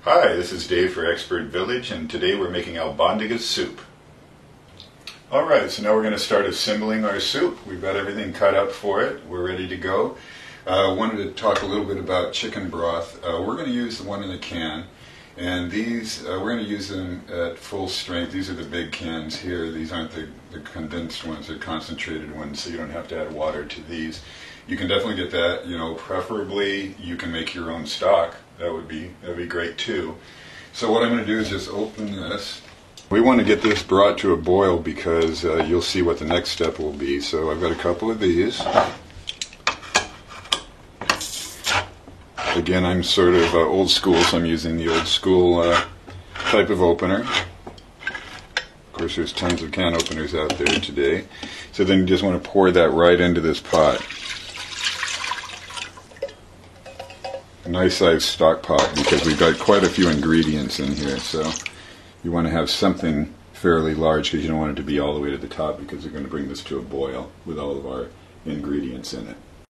Hi, this is Dave for Expert Village, and today we're making albondiga soup. Alright, so now we're going to start assembling our soup. We've got everything cut up for it. We're ready to go. Wanted to talk a little bit about chicken broth. We're going to use the one in the can, and these, we're going to use them at full strength. These are the big cans here. These aren't the condensed ones, they're concentrated ones, so you don't have to add water to these. You can definitely get that, preferably you can make your own stock. That'd be great too. So what I'm going to do is just open this. We want to get this brought to a boil because you'll see what the next step will be. So I've got a couple of these. Again, I'm sort of old school, so I'm using the old school type of opener. Of course, there's tons of can openers out there today. So then you just want to pour that right into this pot. A nice sized stock pot, because we've got quite a few ingredients in here, so you want to have something fairly large because you don't want it to be all the way to the top, because we're going to bring this to a boil with all of our ingredients in it.